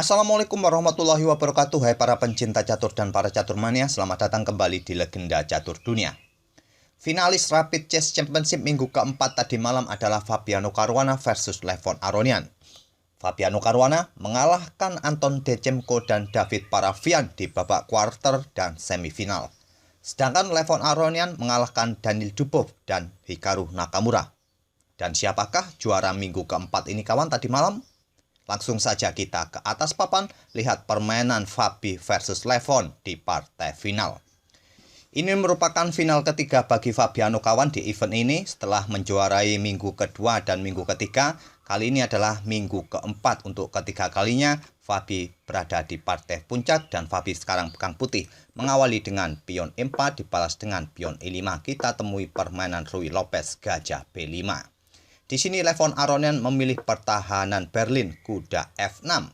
Assalamualaikum warahmatullahi wabarakatuh. Hai para pencinta catur dan para catur mania, selamat datang kembali di Legenda Catur Dunia. Finalis Rapid Chess Championship minggu keempat tadi malam adalah Fabiano Caruana versus Levon Aronian. Fabiano Caruana mengalahkan Anton Dechenko dan David Parafian di babak quarter dan semifinal. Sedangkan Levon Aronian mengalahkan Daniil Dubov dan Hikaru Nakamura. Dan siapakah juara minggu keempat ini kawan tadi malam? Langsung saja kita ke atas papan, lihat permainan Fabi versus Levon di partai final. Ini merupakan final ketiga bagi Fabiano kawan di event ini setelah menjuarai minggu kedua dan minggu ketiga. Kali ini adalah minggu keempat untuk ketiga kalinya Fabi berada di partai puncak dan Fabi sekarang pegang putih. Mengawali dengan pion E4 dibalas dengan pion E5. Kita temui permainan Ruy Lopez gajah B5. Di sini Levon Aronian memilih pertahanan Berlin kuda F6.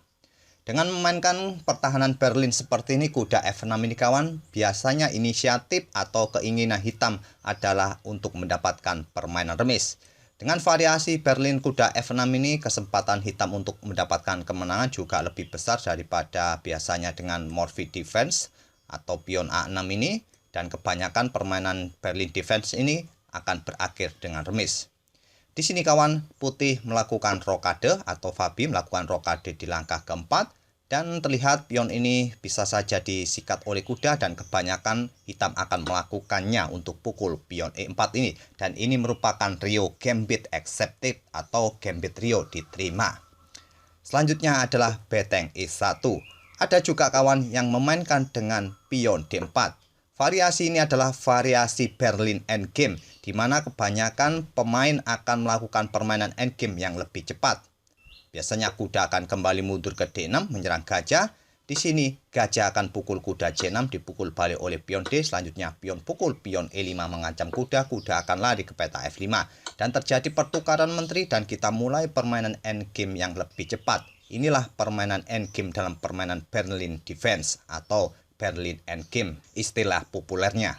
Dengan memainkan pertahanan Berlin seperti ini, kuda F6 ini kawan, biasanya inisiatif atau keinginan hitam adalah untuk mendapatkan permainan remis. Dengan variasi Berlin kuda F6 ini, kesempatan hitam untuk mendapatkan kemenangan juga lebih besar daripada biasanya dengan Morphy defense atau pion A6 ini. Dan kebanyakan permainan Berlin defense ini akan berakhir dengan remis. Di sini kawan, putih melakukan rokade atau Fabi melakukan rokade di langkah keempat. Dan terlihat pion ini bisa saja disikat oleh kuda dan kebanyakan hitam akan melakukannya untuk pukul pion E4 ini. Dan ini merupakan Rio Gambit accepted atau Gambit Rio diterima. Selanjutnya adalah beteng E1. Ada juga kawan yang memainkan dengan pion D4. Variasi ini adalah variasi Berlin endgame, di mana kebanyakan pemain akan melakukan permainan endgame yang lebih cepat. Biasanya kuda akan kembali mundur ke D6 menyerang gajah. Di sini gajah akan pukul kuda C6 dipukul balik oleh pion D. Selanjutnya pion pukul pion E5 mengancam kuda. Kuda akan lari ke peta F5 dan terjadi pertukaran menteri dan kita mulai permainan endgame yang lebih cepat. Inilah permainan endgame dalam permainan Berlin defense atau Berlin endgame, istilah populernya.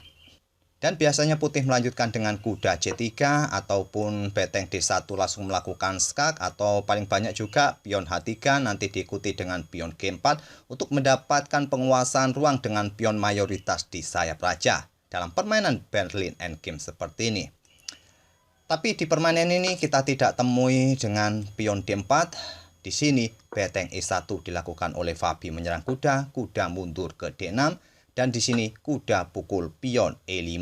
Dan biasanya putih melanjutkan dengan kuda C3 ataupun beteng D1 langsung melakukan skak atau paling banyak juga pion H3 nanti diikuti dengan pion G4 untuk mendapatkan penguasaan ruang dengan pion mayoritas di sayap raja dalam permainan Berlin endgame seperti ini. Tapi di permainan ini kita tidak temui dengan pion D4. Di sini beteng E1 dilakukan oleh Fabi menyerang kuda, kuda mundur ke D6 dan di sini kuda pukul pion E5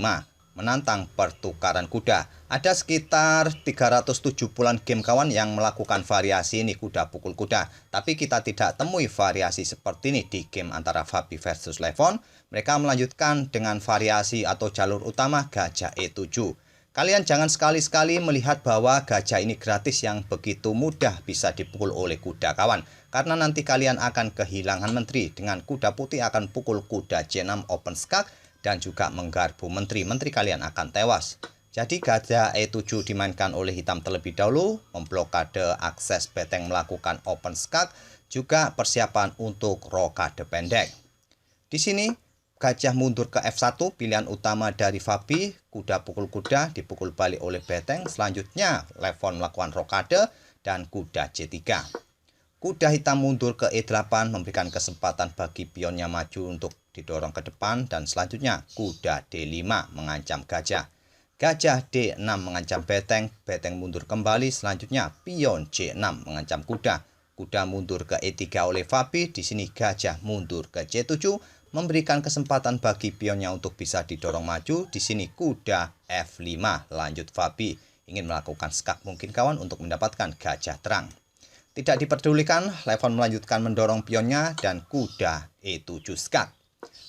menantang pertukaran kuda. Ada sekitar 370-an game kawan yang melakukan variasi ini kuda pukul kuda, tapi kita tidak temui variasi seperti ini di game antara Fabi versus Levon. Mereka melanjutkan dengan variasi atau jalur utama gajah E7. Kalian jangan sekali-sekali melihat bahwa gajah ini gratis yang begitu mudah bisa dipukul oleh kuda kawan. Karena nanti kalian akan kehilangan menteri. Dengan kuda putih akan pukul kuda C6 open skak dan juga menggarpu menteri. Menteri kalian akan tewas. Jadi gajah E7 dimainkan oleh hitam terlebih dahulu. Memblokade akses beteng melakukan open skak. Juga persiapan untuk rokade pendek. Di sini gajah mundur ke F1, pilihan utama dari Fabi. Kuda pukul kuda, dipukul balik oleh beteng. Selanjutnya Levon melakukan rokade dan kuda C3. Kuda hitam mundur ke E8, memberikan kesempatan bagi pionnya maju untuk didorong ke depan. Dan selanjutnya kuda D5 mengancam gajah. Gajah D6 mengancam beteng, beteng mundur kembali. Selanjutnya pion C6 mengancam kuda. Kuda mundur ke E3 oleh Fabi. Di sini gajah mundur ke C7, memberikan kesempatan bagi pionnya untuk bisa didorong maju. Di sini kuda F5 lanjut Fabi ingin melakukan skak mungkin kawan untuk mendapatkan gajah terang. Tidak diperdulikan, Levon melanjutkan mendorong pionnya dan kuda E7 skak.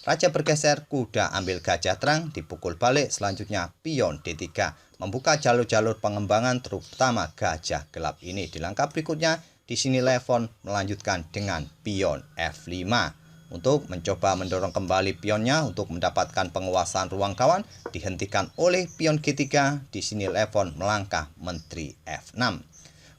Raja bergeser, kuda ambil gajah terang, dipukul balik. Selanjutnya pion D3 membuka jalur-jalur pengembangan terutama gajah gelap ini. Di langkah berikutnya, di sini Levon melanjutkan dengan pion F5. Untuk mencoba mendorong kembali pionnya untuk mendapatkan penguasaan ruang kawan, dihentikan oleh pion G3. Di sini Levon melangkah menteri F6.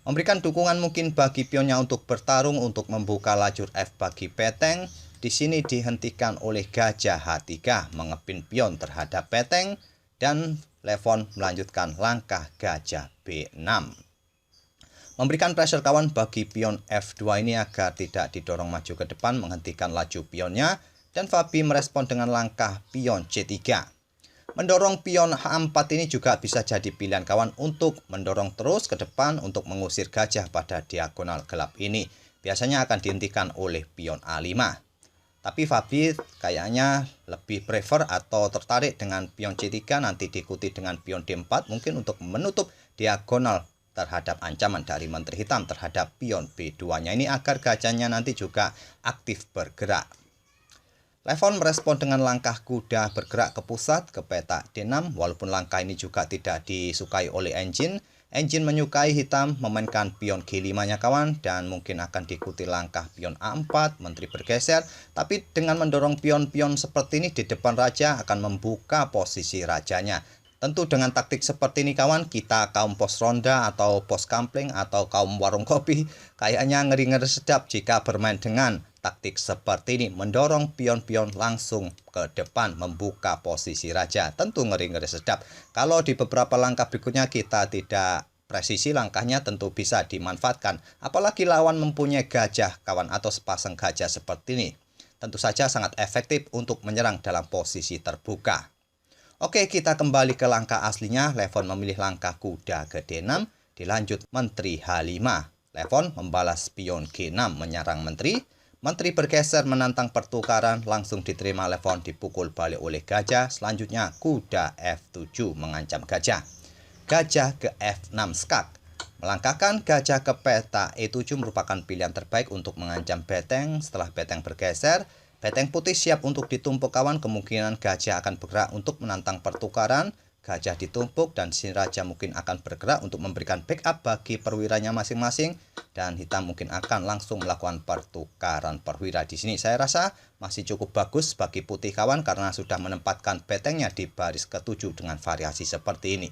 Memberikan dukungan mungkin bagi pionnya untuk bertarung untuk membuka lajur F bagi beteng. Di sini dihentikan oleh gajah H3 mengepin pion terhadap beteng dan Levon melanjutkan langkah gajah B6. Memberikan pressure kawan bagi pion F2 ini agar tidak didorong maju ke depan, menghentikan laju pionnya, dan Fabi merespon dengan langkah pion C3. Mendorong pion H4 ini juga bisa jadi pilihan kawan untuk mendorong terus ke depan untuk mengusir gajah pada diagonal gelap ini. Biasanya akan dihentikan oleh pion A5. Tapi Fabi kayaknya lebih prefer atau tertarik dengan pion C3, nanti diikuti dengan pion D4 mungkin untuk menutup diagonal terhadap ancaman dari menteri hitam terhadap pion B2-nya ini agar gajahnya nanti juga aktif bergerak. Levon merespon dengan langkah kuda bergerak ke pusat ke petak D6, walaupun langkah ini juga tidak disukai oleh engine. Engine menyukai hitam memainkan pion G5-nya kawan, dan mungkin akan diikuti langkah pion A4, menteri bergeser. Tapi dengan mendorong pion-pion seperti ini di depan raja akan membuka posisi rajanya. Tentu dengan taktik seperti ini kawan, kita kaum pos ronda atau pos kampling atau kaum warung kopi kayaknya ngeri-ngeri sedap jika bermain dengan taktik seperti ini, mendorong pion-pion langsung ke depan membuka posisi raja. Tentu ngeri-ngeri sedap. Kalau di beberapa langkah berikutnya kita tidak presisi langkahnya, tentu bisa dimanfaatkan. Apalagi lawan mempunyai gajah kawan atau sepasang gajah seperti ini. Tentu saja sangat efektif untuk menyerang dalam posisi terbuka. Oke, kita kembali ke langkah aslinya. Levon memilih langkah kuda ke D6, dilanjut menteri H5. Levon membalas pion G6 menyerang menteri. Menteri bergeser menantang pertukaran, langsung diterima Levon, dipukul balik oleh gajah. Selanjutnya kuda F7 mengancam gajah. Gajah ke F6 skak. Melangkahkan gajah ke petak E7 merupakan pilihan terbaik untuk mengancam beteng. Setelah beteng bergeser, beteng putih siap untuk ditumpuk kawan. Kemungkinan gajah akan bergerak untuk menantang pertukaran. Gajah ditumpuk dan si raja mungkin akan bergerak untuk memberikan backup bagi perwiranya masing-masing, dan hitam mungkin akan langsung melakukan pertukaran perwira. Di sini saya rasa masih cukup bagus bagi putih kawan karena sudah menempatkan betengnya di baris ke-7 dengan variasi seperti ini.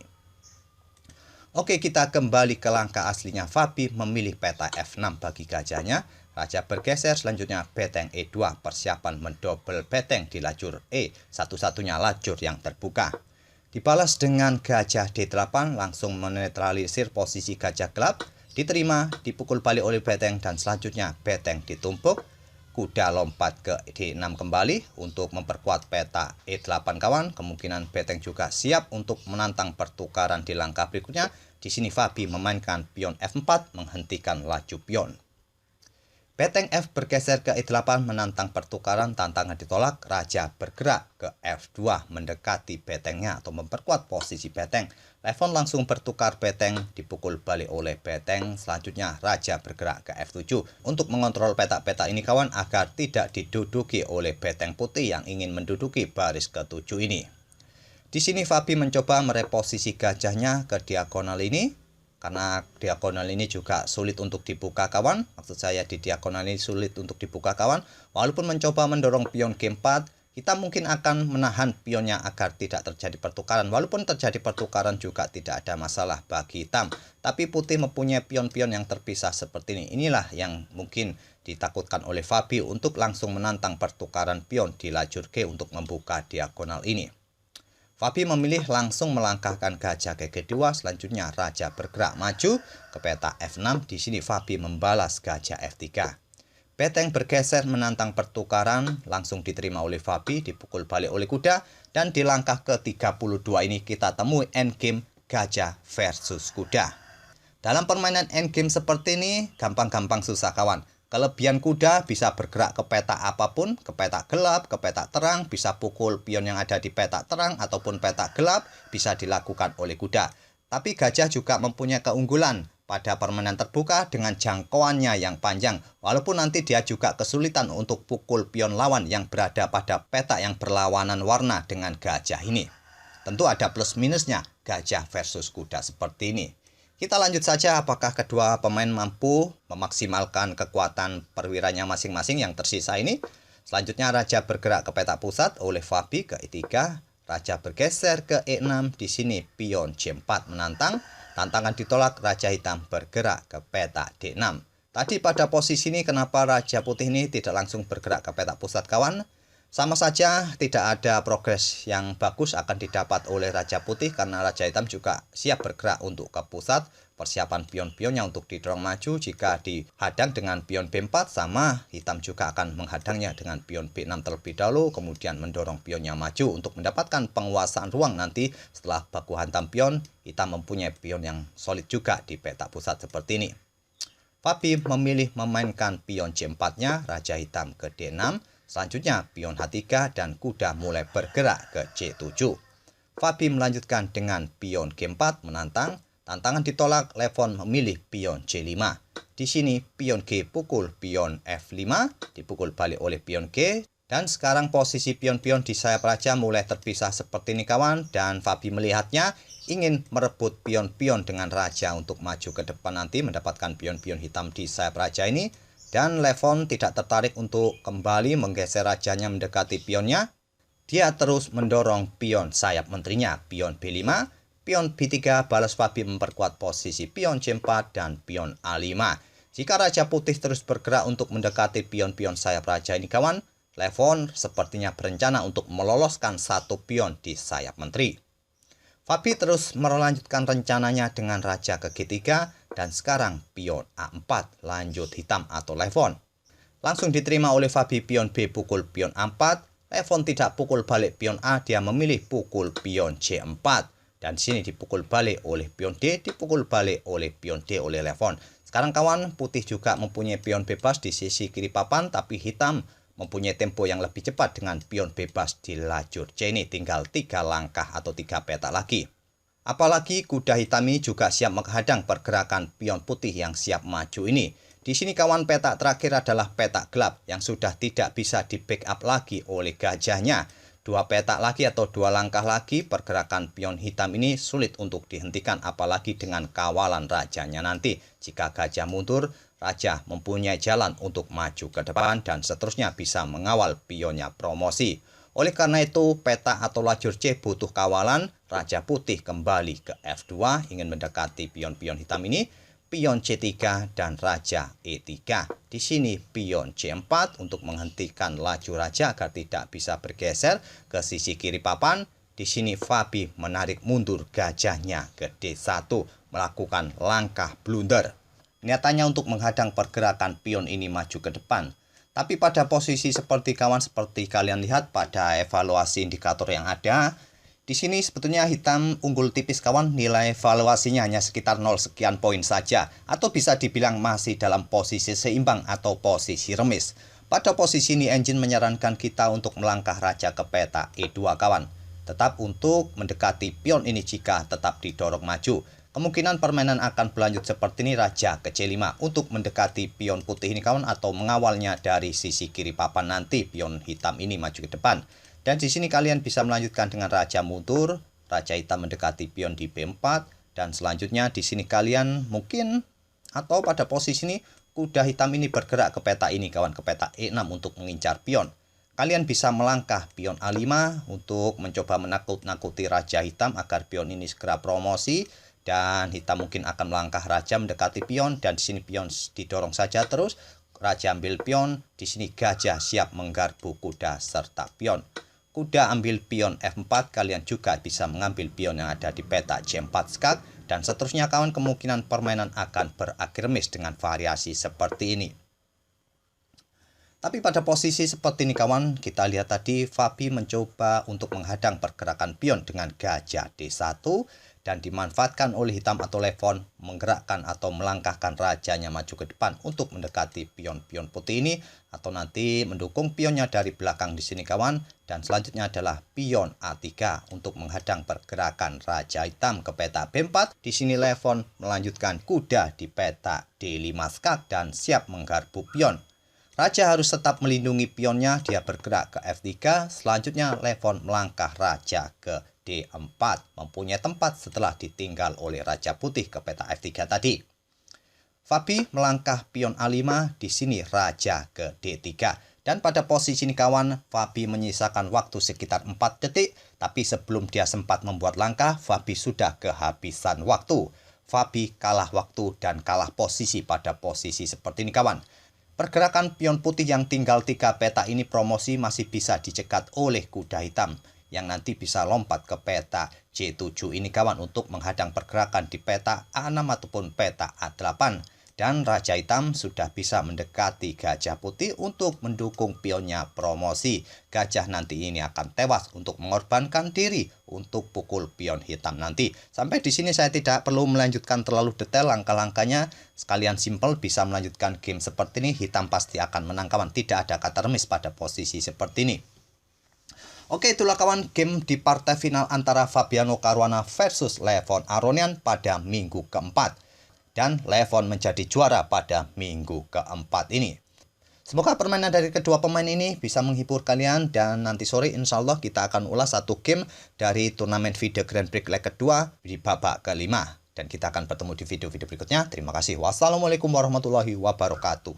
Oke, kita kembali ke langkah aslinya. Fabi memilih peta F6 bagi gajahnya. Raja bergeser, selanjutnya beteng E2, persiapan mendobel beteng di lajur E, satu-satunya lajur yang terbuka. Dibalas dengan gajah D8, langsung menetralisir posisi gajah gelap, diterima, dipukul balik oleh beteng, dan selanjutnya beteng ditumpuk. Kuda lompat ke D6 kembali untuk memperkuat peta E8 kawan. Kemungkinan beteng juga siap untuk menantang pertukaran di langkah berikutnya. Di sini Fabi memainkan pion F4 menghentikan laju pion. Beteng F bergeser ke E8 menantang pertukaran, tantangan ditolak, raja bergerak ke F2 mendekati betengnya atau memperkuat posisi beteng. Levon langsung bertukar beteng, dipukul balik oleh beteng. Selanjutnya raja bergerak ke F7 untuk mengontrol petak-petak ini kawan agar tidak diduduki oleh beteng putih yang ingin menduduki baris ke-7 ini. Di sini Fabi mencoba mereposisi gajahnya ke diagonal ini. Karena diagonal ini juga sulit untuk dibuka kawan. Maksud saya di diagonal ini sulit untuk dibuka kawan. Walaupun mencoba mendorong pion G4, kita mungkin akan menahan pionnya agar tidak terjadi pertukaran. Walaupun terjadi pertukaran juga tidak ada masalah bagi hitam. Tapi putih mempunyai pion-pion yang terpisah seperti ini. Inilah yang mungkin ditakutkan oleh Fabi untuk langsung menantang pertukaran pion di lajur G untuk membuka diagonal ini. Fabi memilih langsung melangkahkan gajah ke G2, selanjutnya raja bergerak maju ke peta F6. Di sini Fabi membalas gajah F3. Beteng bergeser menantang pertukaran, langsung diterima oleh Fabi, dipukul balik oleh kuda, dan di langkah ke-32 ini kita temui endgame gajah versus kuda. Dalam permainan endgame seperti ini, gampang-gampang susah kawan. Kelebihan kuda bisa bergerak ke petak apapun, ke petak gelap, ke petak terang, bisa pukul pion yang ada di petak terang ataupun petak gelap, bisa dilakukan oleh kuda. Tapi gajah juga mempunyai keunggulan pada permainan terbuka dengan jangkauannya yang panjang. Walaupun nanti dia juga kesulitan untuk pukul pion lawan yang berada pada petak yang berlawanan warna dengan gajah ini. Tentu ada plus minusnya gajah versus kuda seperti ini. Kita lanjut saja, apakah kedua pemain mampu memaksimalkan kekuatan perwiranya masing-masing yang tersisa ini. Selanjutnya raja bergerak ke petak pusat oleh Fabi ke E3. Raja bergeser ke E6, di sini pion C4 menantang. Tantangan ditolak, raja hitam bergerak ke petak D6. Tadi pada posisi ini kenapa raja putih ini tidak langsung bergerak ke petak pusat kawan? Sama saja tidak ada progres yang bagus akan didapat oleh raja putih karena raja hitam juga siap bergerak untuk ke pusat. persiapan pion-pionnya untuk didorong maju. Jika dihadang dengan pion B4, sama hitam juga akan menghadangnya dengan pion B6 terlebih dahulu, kemudian mendorong pionnya maju untuk mendapatkan penguasaan ruang nanti setelah baku hantam pion. Hitam mempunyai pion yang solid juga di petak pusat seperti ini. Fabi memilih memainkan pion C4-nya, raja hitam ke D6, selanjutnya pion H3 dan kuda mulai bergerak ke C7. Fabi melanjutkan dengan pion G4 menantang. Tantangan ditolak, Levon memilih pion C5. Di sini pion G pukul pion F5, dipukul balik oleh pion G. Dan sekarang posisi pion-pion di sayap raja mulai terpisah seperti ini kawan. Dan Fabi melihatnya ingin merebut pion-pion dengan raja untuk maju ke depan nanti mendapatkan pion-pion hitam di sayap raja ini. Dan Levon tidak tertarik untuk kembali menggeser rajanya mendekati pionnya. Dia terus mendorong pion sayap menterinya, pion B5. Pion B3 balas Fabi memperkuat posisi pion C4 dan pion A5. Jika raja putih terus bergerak untuk mendekati pion-pion sayap raja ini kawan, Levon sepertinya berencana untuk meloloskan satu pion di sayap menteri. Fabi terus melanjutkan rencananya dengan raja ke G3 dan sekarang pion A4 lanjut hitam atau Levon. Langsung diterima oleh Fabi pion B pukul pion A4. Levon tidak pukul balik pion A, dia memilih pukul pion C4. Dan di sini dipukul balik oleh pion D, dipukul balik oleh pion D oleh Levon. Sekarang kawan, putih juga mempunyai pion bebas di sisi kiri papan, tapi hitam mempunyai tempo yang lebih cepat dengan pion bebas di lajur C ini. Tinggal 3 langkah atau 3 petak lagi. Apalagi kuda hitam ini juga siap menghadang pergerakan pion putih yang siap maju ini. Di sini kawan, petak terakhir adalah petak gelap yang sudah tidak bisa di backup lagi oleh gajahnya. 2 petak lagi atau 2 langkah lagi pergerakan pion hitam ini sulit untuk dihentikan, apalagi dengan kawalan rajanya nanti. Jika gajah mundur, raja mempunyai jalan untuk maju ke depan dan seterusnya bisa mengawal pionnya promosi. Oleh karena itu, petak atau lajur C butuh kawalan. Raja putih kembali ke F2 ingin mendekati pion-pion hitam ini. Pion C3 dan raja E3. Di sini pion C4 untuk menghentikan laju raja agar tidak bisa bergeser ke sisi kiri papan. Di sini Fabi menarik mundur gajahnya ke D1, melakukan langkah blunder. Niatannya untuk menghadang pergerakan pion ini maju ke depan. Tapi pada posisi seperti kalian lihat pada evaluasi indikator yang ada, di sini sebetulnya hitam unggul tipis kawan, nilai valuasinya hanya sekitar 0 sekian poin saja. Atau bisa dibilang masih dalam posisi seimbang atau posisi remis. Pada posisi ini engine menyarankan kita untuk melangkah raja ke peta E2 kawan. Tetap untuk mendekati pion ini jika tetap didorong maju. Kemungkinan permainan akan berlanjut seperti ini, raja ke C5 untuk mendekati pion putih ini kawan, atau mengawalnya dari sisi kiri papan nanti pion hitam ini maju ke depan. Dan di sini kalian bisa melanjutkan dengan raja mundur, raja hitam mendekati pion di B4, dan selanjutnya di sini kalian mungkin atau pada posisi ini kuda hitam ini bergerak ke peta ini kawan, ke peta E6 untuk mengincar pion. Kalian bisa melangkah pion A5 untuk mencoba menakut-nakuti raja hitam agar pion ini segera promosi, dan hitam mungkin akan melangkah raja mendekati pion, dan di sini pion didorong saja terus. Raja ambil pion, di sini gajah siap menggarpu kuda serta pion. Kuda ambil pion F4, kalian juga bisa mengambil pion yang ada di peta C4 skak, dan seterusnya kawan. Kemungkinan permainan akan berakhir remis dengan variasi seperti ini. Tapi pada posisi seperti ini kawan, kita lihat tadi Fabi mencoba untuk menghadang pergerakan pion dengan gajah D1, dan dimanfaatkan oleh hitam atau Levon menggerakkan atau melangkahkan rajanya maju ke depan untuk mendekati pion-pion putih ini, atau nanti mendukung pionnya dari belakang di sini kawan. Dan selanjutnya adalah pion A3 untuk menghadang pergerakan raja hitam ke peta B4. Di sini Levon melanjutkan kuda di peta D5 skak dan siap menggarpu pion. Raja harus tetap melindungi pionnya, dia bergerak ke F3. Selanjutnya Levon melangkah raja ke D4, mempunyai tempat setelah ditinggal oleh raja putih ke peta F3 tadi. Fabi melangkah pion A5, di sini raja ke D3. Dan pada posisi ini kawan, Fabi menyisakan waktu sekitar 4 detik, tapi sebelum dia sempat membuat langkah, Fabi sudah kehabisan waktu. Fabi kalah waktu dan kalah posisi pada posisi seperti ini kawan. Pergerakan pion putih yang tinggal 3 peta ini promosi masih bisa dicegat oleh kuda hitam, yang nanti bisa lompat ke peta C7 ini kawan untuk menghadang pergerakan di peta A6 ataupun peta A8. Dan Raja Hitam sudah bisa mendekati Gajah Putih untuk mendukung pionnya promosi. Gajah nanti ini akan tewas untuk mengorbankan diri untuk pukul pion hitam nanti. Sampai di sini saya tidak perlu melanjutkan terlalu detail langkah-langkahnya. Sekalian simpel bisa melanjutkan game seperti ini. Hitam pasti akan menang kawan. Tidak ada kata remis pada posisi seperti ini. Oke, itulah kawan game di partai final antara Fabiano Caruana versus Levon Aronian pada minggu keempat. Dan Levon menjadi juara pada minggu keempat ini. Semoga permainan dari kedua pemain ini bisa menghibur kalian. Dan nanti sore insya Allah kita akan ulas satu game dari turnamen VIDA Grand Prix leg kedua di babak kelima. Dan kita akan bertemu di video-video berikutnya. Terima kasih. Wassalamualaikum warahmatullahi wabarakatuh.